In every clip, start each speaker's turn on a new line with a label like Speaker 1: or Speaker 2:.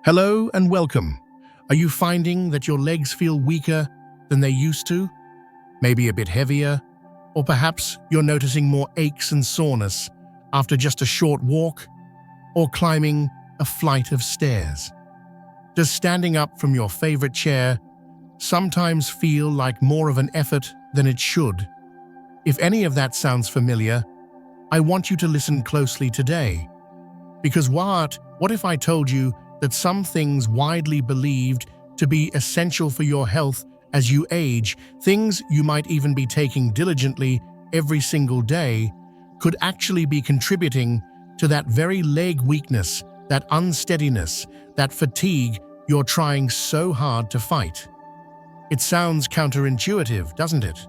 Speaker 1: Hello and welcome. Are you finding that your legs feel weaker than they used to? Maybe a bit heavier? Or perhaps you're noticing more aches and soreness after just a short walk or climbing a flight of stairs? Does standing up from your favorite chair sometimes feel like more of an effort than it should? If any of that sounds familiar, I want you to listen closely today. Because what if I told you that some things widely believed to be essential for your health as you age, things you might even be taking diligently every single day, could actually be contributing to that very leg weakness, that unsteadiness, that fatigue you're trying so hard to fight? It sounds counterintuitive, doesn't it?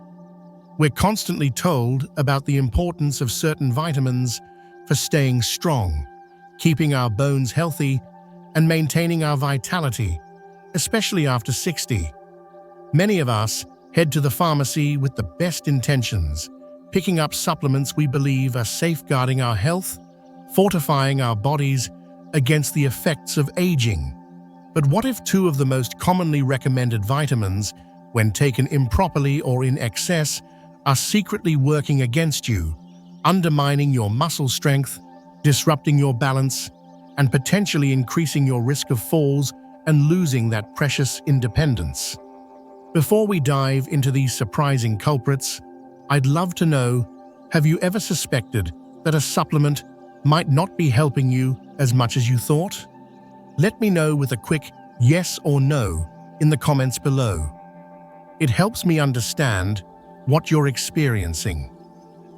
Speaker 1: We're constantly told about the importance of certain vitamins for staying strong, keeping our bones healthy, and maintaining our vitality, especially after 60. Many of us head to the pharmacy with the best intentions, picking up supplements we believe are safeguarding our health, fortifying our bodies against the effects of aging. But what if two of the most commonly recommended vitamins, when taken improperly or in excess, are secretly working against you, undermining your muscle strength, disrupting your balance, and potentially increasing your risk of falls and losing that precious independence? Before we dive into these surprising culprits, I'd love to know, have you ever suspected that a supplement might not be helping you as much as you thought? Let me know with a quick yes or no in the comments below. It helps me understand what you're experiencing.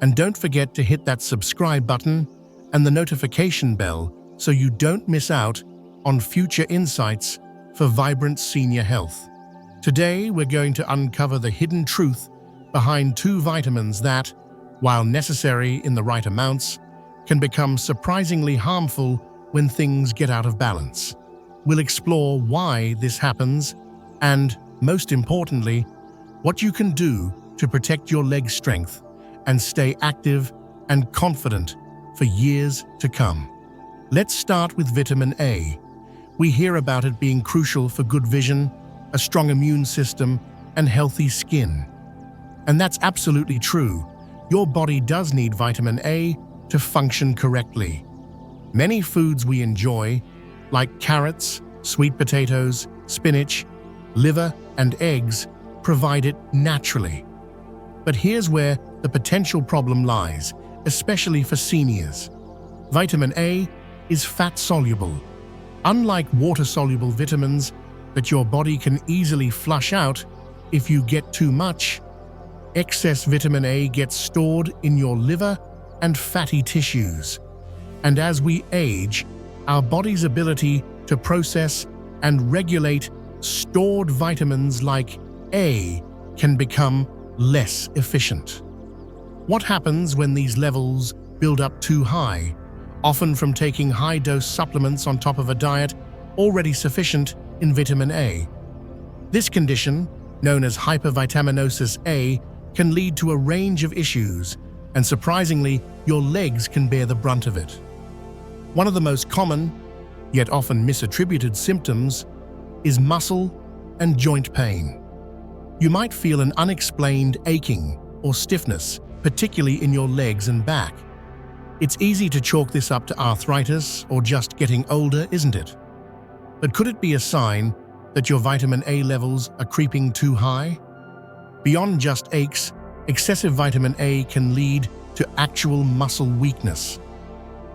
Speaker 1: And don't forget to hit that subscribe button and the notification bell so you don't miss out on future insights for vibrant senior health. Today, we're going to uncover the hidden truth behind two vitamins that, while necessary in the right amounts, can become surprisingly harmful when things get out of balance. We'll explore why this happens and, most importantly, what you can do to protect your leg strength and stay active and confident for years to come. Let's start with vitamin A. We hear about it being crucial for good vision, a strong immune system, and healthy skin. And that's absolutely true. Your body does need vitamin A to function correctly. Many foods we enjoy, like carrots, sweet potatoes, spinach, liver, and eggs, provide it naturally. But here's where the potential problem lies, especially for seniors. Vitamin A is fat-soluble. Unlike water-soluble vitamins that your body can easily flush out if you get too much, excess vitamin A gets stored in your liver and fatty tissues. And as we age, our body's ability to process and regulate stored vitamins like A can become less efficient. What happens when these levels build up too high, often from taking high-dose supplements on top of a diet already sufficient in vitamin A? This condition, known as hypervitaminosis A, can lead to a range of issues, and surprisingly, your legs can bear the brunt of it. One of the most common, yet often misattributed symptoms is muscle and joint pain. You might feel an unexplained aching or stiffness, particularly in your legs and back. It's easy to chalk this up to arthritis or just getting older, isn't it? But could it be a sign that your vitamin A levels are creeping too high? Beyond just aches, excessive vitamin A can lead to actual muscle weakness.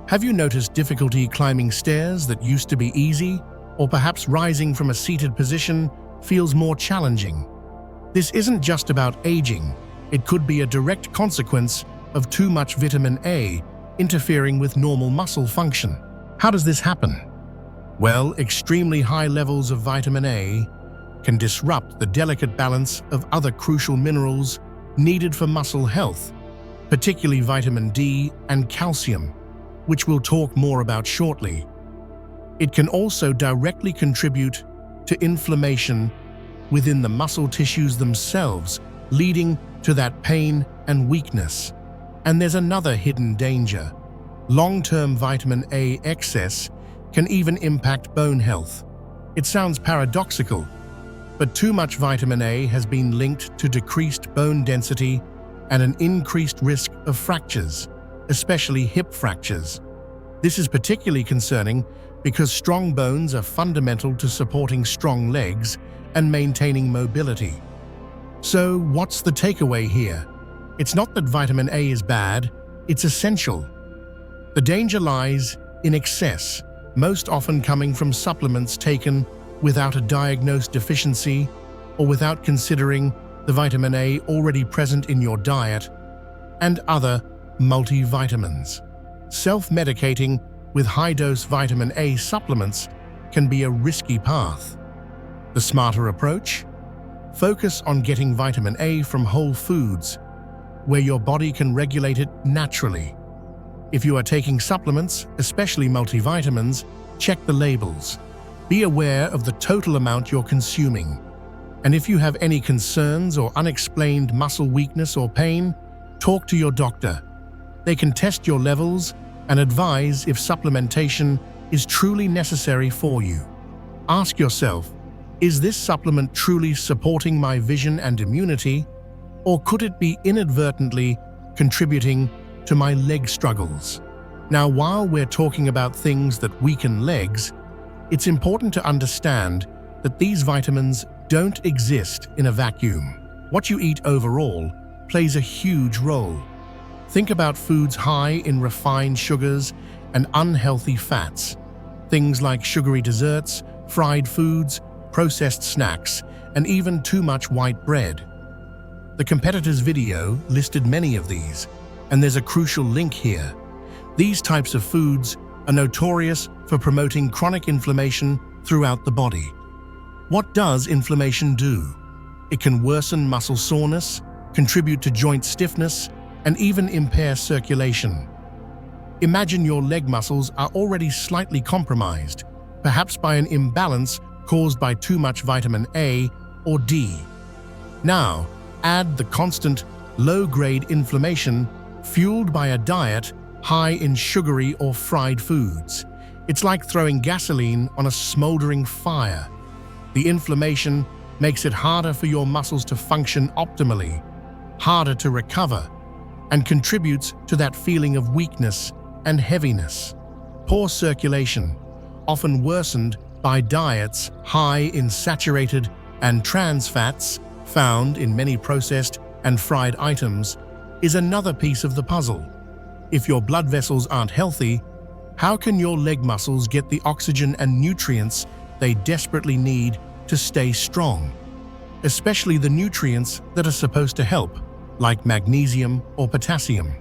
Speaker 1: Have you noticed difficulty climbing stairs that used to be easy, or perhaps rising from a seated position feels more challenging? This isn't just about aging. It could be a direct consequence of too much vitamin A interfering with normal muscle function. How does this happen? Well, extremely high levels of vitamin A can disrupt the delicate balance of other crucial minerals needed for muscle health, particularly vitamin D and calcium, which we'll talk more about shortly. It can also directly contribute to inflammation within the muscle tissues themselves, leading to that pain and weakness. And there's another hidden danger. Long-term vitamin A excess can even impact bone health. It sounds paradoxical, but too much vitamin A has been linked to decreased bone density and an increased risk of fractures, especially hip fractures. This is particularly concerning because strong bones are fundamental to supporting strong legs and maintaining mobility. So, what's the takeaway here? It's not that vitamin A is bad, it's essential. The danger lies in excess, most often coming from supplements taken without a diagnosed deficiency or without considering the vitamin A already present in your diet and other multivitamins. Self-medicating with high-dose vitamin A supplements can be a risky path. The smarter approach? Focus on getting vitamin A from whole foods, where your body can regulate it naturally. If you are taking supplements, especially multivitamins, check the labels. Be aware of the total amount you're consuming. And if you have any concerns or unexplained muscle weakness or pain, talk to your doctor. They can test your levels and advise if supplementation is truly necessary for you. Ask yourself, is this supplement truly supporting my vision and immunity, or could it be inadvertently contributing to my leg struggles? Now, while we're talking about things that weaken legs, it's important to understand that these vitamins don't exist in a vacuum. What you eat overall plays a huge role. Think about foods high in refined sugars and unhealthy fats. Things like sugary desserts, fried foods, processed snacks, and even too much white bread. The competitor's video listed many of these, and there's a crucial link here. These types of foods are notorious for promoting chronic inflammation throughout the body. What does inflammation do? It can worsen muscle soreness, contribute to joint stiffness, and even impair circulation. Imagine your leg muscles are already slightly compromised, perhaps by an imbalance caused by too much vitamin A or D. Now, add the constant, low-grade inflammation fueled by a diet high in sugary or fried foods. It's like throwing gasoline on a smoldering fire. The inflammation makes it harder for your muscles to function optimally, harder to recover, and contributes to that feeling of weakness and heaviness. Poor circulation, often worsened by diets high in saturated and trans fats found in many processed and fried items, is another piece of the puzzle. If your blood vessels aren't healthy, how can your leg muscles get the oxygen and nutrients they desperately need to stay strong? Especially the nutrients that are supposed to help, like magnesium or potassium.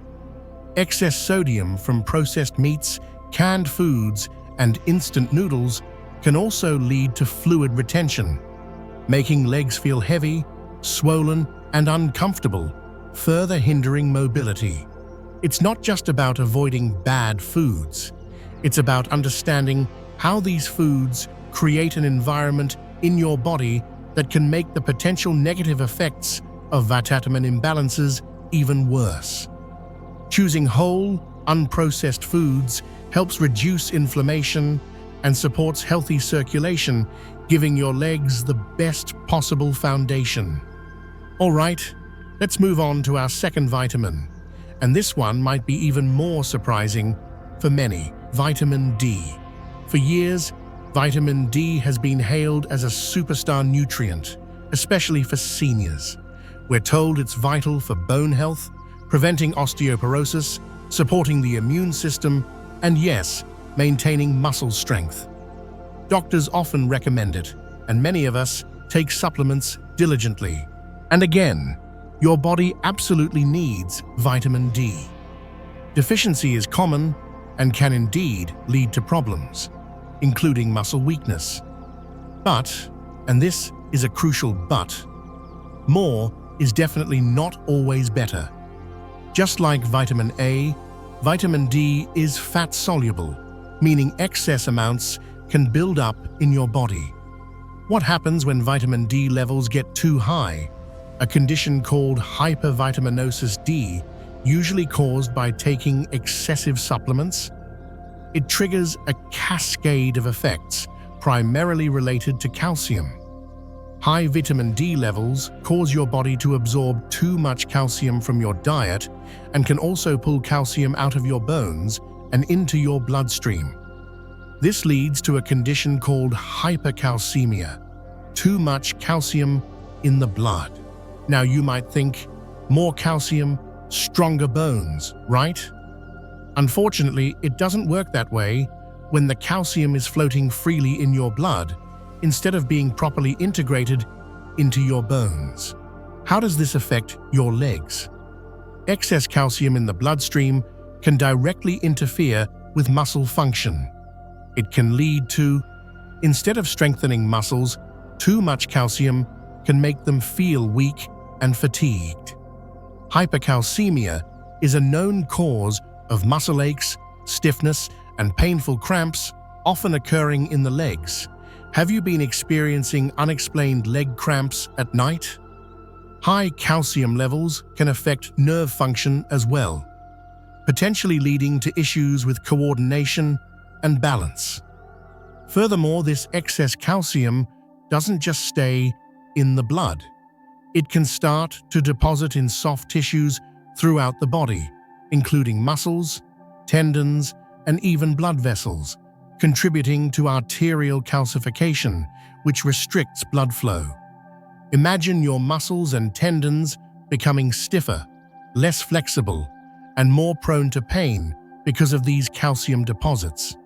Speaker 1: Excess sodium from processed meats, canned foods, and instant noodles can also lead to fluid retention, making legs feel heavy, swollen, and uncomfortable, further hindering mobility. It's not just about avoiding bad foods. It's about understanding how these foods create an environment in your body that can make the potential negative effects of vitamin imbalances even worse. Choosing whole, unprocessed foods helps reduce inflammation and supports healthy circulation, giving your legs the best possible foundation. All right, let's move on to our second vitamin. And this one might be even more surprising for many: vitamin D. For years, vitamin D has been hailed as a superstar nutrient, especially for seniors. We're told it's vital for bone health, preventing osteoporosis, supporting the immune system, and yes, maintaining muscle strength. Doctors often recommend it, and many of us take supplements diligently. And again, your body absolutely needs vitamin D. Deficiency is common and can indeed lead to problems, including muscle weakness. But, and this is a crucial but, more is definitely not always better. Just like vitamin A, vitamin D is fat-soluble, meaning excess amounts can build up in your body. What happens when vitamin D levels get too high? A condition called hypervitaminosis D, usually caused by taking excessive supplements. It triggers a cascade of effects, primarily related to calcium. High vitamin D levels cause your body to absorb too much calcium from your diet and can also pull calcium out of your bones and into your bloodstream. This leads to a condition called hypercalcemia, too much calcium in the blood. Now you might think, more calcium, stronger bones, right? Unfortunately, it doesn't work that way when the calcium is floating freely in your blood instead of being properly integrated into your bones. How does this affect your legs? Excess calcium in the bloodstream can directly interfere with muscle function. It can lead to, instead of strengthening muscles, too much calcium can make them feel weak and fatigued. Hypercalcemia is a known cause of muscle aches, stiffness, and painful cramps, often occurring in the legs. Have you been experiencing unexplained leg cramps at night? High calcium levels can affect nerve function as well, potentially leading to issues with coordination and balance. Furthermore, this excess calcium doesn't just stay in the blood. It can start to deposit in soft tissues throughout the body, including muscles, tendons, and even blood vessels, contributing to arterial calcification, which restricts blood flow. Imagine your muscles and tendons becoming stiffer, less flexible, and more prone to pain because of these calcium deposits.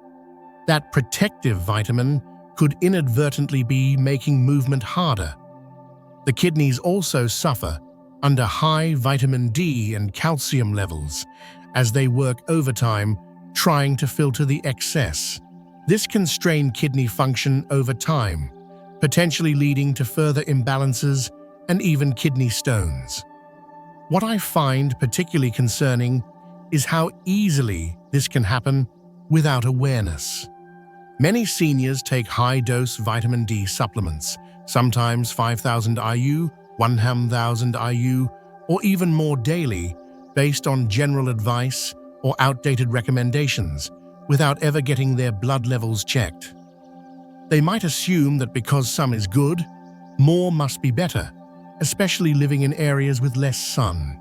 Speaker 1: That protective vitamin could inadvertently be making movement harder. The kidneys also suffer under high vitamin D and calcium levels as they work overtime trying to filter the excess. This can strain kidney function over time, potentially leading to further imbalances and even kidney stones. What I find particularly concerning is how easily this can happen without awareness. Many seniors take high-dose vitamin D supplements, sometimes 5,000 IU, 1,000 IU, or even more daily, based on general advice or outdated recommendations, without ever getting their blood levels checked. They might assume that because some is good, more must be better, especially living in areas with less sun.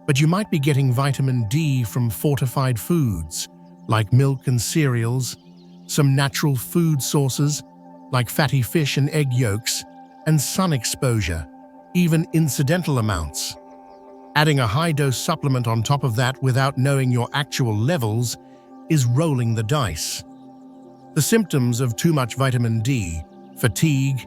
Speaker 1: But you might be getting vitamin D from fortified foods, like milk and cereals, some natural food sources, like fatty fish and egg yolks, and sun exposure, even incidental amounts. Adding a high-dose supplement on top of that without knowing your actual levels is rolling the dice. The symptoms of too much vitamin D, fatigue,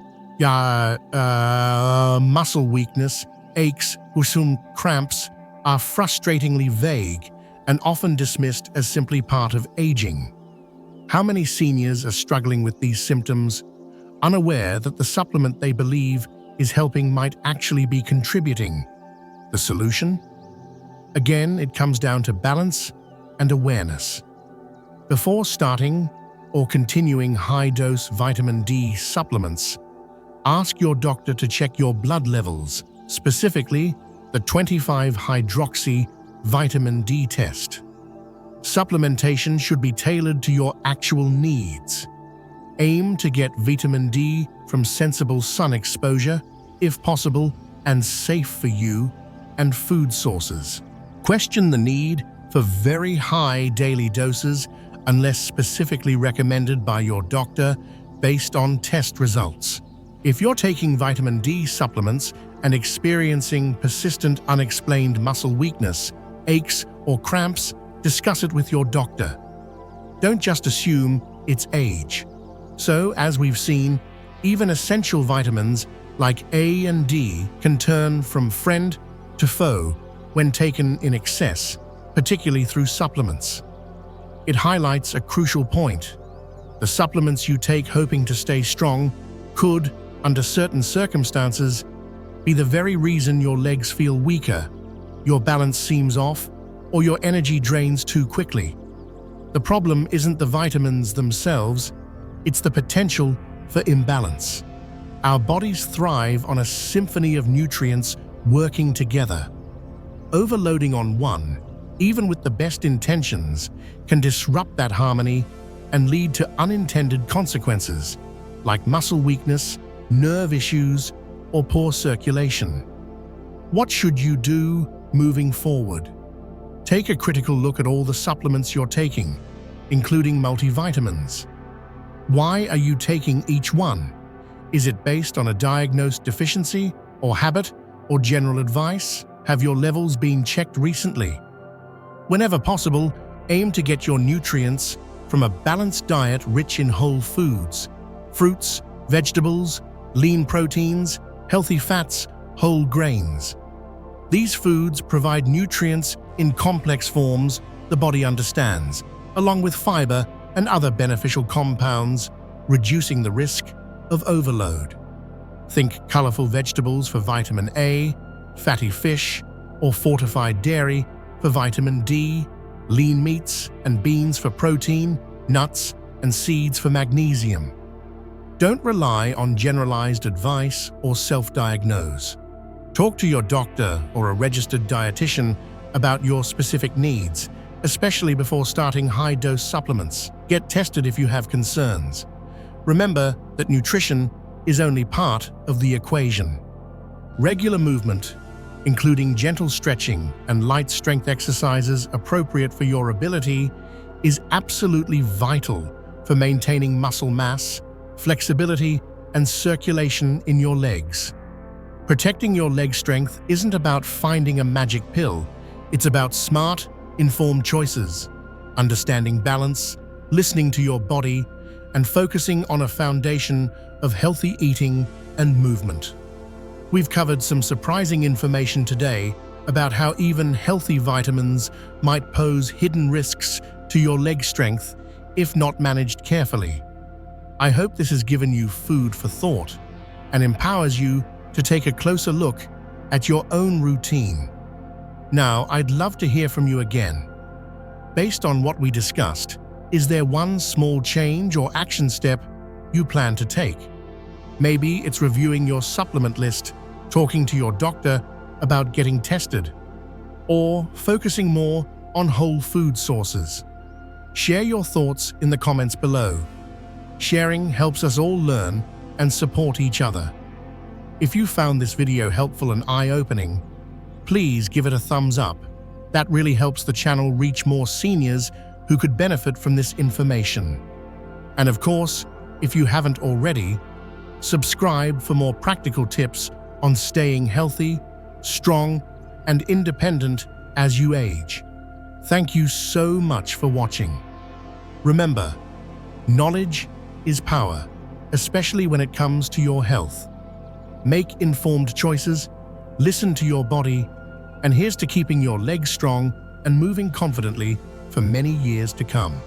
Speaker 1: muscle weakness, aches, or some cramps, are frustratingly vague and often dismissed as simply part of aging. How many seniors are struggling with these symptoms, unaware that the supplement they believe is helping might actually be contributing? The solution? Again, it comes down to balance and awareness. Before starting or continuing high-dose vitamin D supplements, ask your doctor to check your blood levels, specifically the 25-hydroxy vitamin D test. Supplementation should be tailored to your actual needs. Aim to get vitamin D from sensible sun exposure, if possible, and safe for you, and food sources. Question the need for very high daily doses unless specifically recommended by your doctor based on test results. If you're taking vitamin D supplements and experiencing persistent unexplained muscle weakness, aches, or cramps, discuss it with your doctor. Don't just assume it's age. So, as we've seen, even essential vitamins like A and D can turn from friend to foe when taken in excess, particularly through supplements. It highlights a crucial point. The supplements you take hoping to stay strong could, under certain circumstances, be the very reason your legs feel weaker, your balance seems off, or your energy drains too quickly. The problem isn't the vitamins themselves, it's the potential for imbalance. Our bodies thrive on a symphony of nutrients working together. Overloading on one, even with the best intentions, can disrupt that harmony and lead to unintended consequences. like muscle weakness, nerve issues, or poor circulation. What should you do moving forward? Take a critical look at all the supplements you're taking, including multivitamins. Why are you taking each one? Is it based on a diagnosed deficiency, or habit, or general advice? Have your levels been checked recently? Whenever possible, aim to get your nutrients from a balanced diet rich in whole foods, fruits, vegetables, lean proteins, healthy fats, whole grains. These foods provide nutrients in complex forms the body understands, along with fiber and other beneficial compounds, reducing the risk of overload. Think colorful vegetables for vitamin A, fatty fish, or fortified dairy for vitamin D, lean meats and beans for protein, nuts and seeds for magnesium. Don't rely on generalized advice or self-diagnose. Talk to your doctor or a registered dietitian about your specific needs, especially before starting high-dose supplements. Get tested if you have concerns. Remember that nutrition is only part of the equation. Regular movement, including gentle stretching and light strength exercises appropriate for your ability, is absolutely vital for maintaining muscle mass, flexibility, and circulation in your legs. Protecting your leg strength isn't about finding a magic pill. It's about smart, informed choices, understanding balance, listening to your body, and focusing on a foundation of healthy eating and movement. We've covered some surprising information today about how even healthy vitamins might pose hidden risks to your leg strength if not managed carefully. I hope this has given you food for thought and empowers you to take a closer look at your own routine. Now, I'd love to hear from you again. Based on what we discussed, is there one small change or action step you plan to take? Maybe it's reviewing your supplement list, talking to your doctor about getting tested, or focusing more on whole food sources. Share your thoughts in the comments below. Sharing helps us all learn and support each other. If you found this video helpful and eye-opening, please give it a thumbs up. That really helps the channel reach more seniors who could benefit from this information. And of course, if you haven't already, subscribe for more practical tips on staying healthy, strong, and independent as you age. Thank you so much for watching. Remember, knowledge is power, especially when it comes to your health. Make informed choices, listen to your body, and here's to keeping your legs strong and moving confidently for many years to come.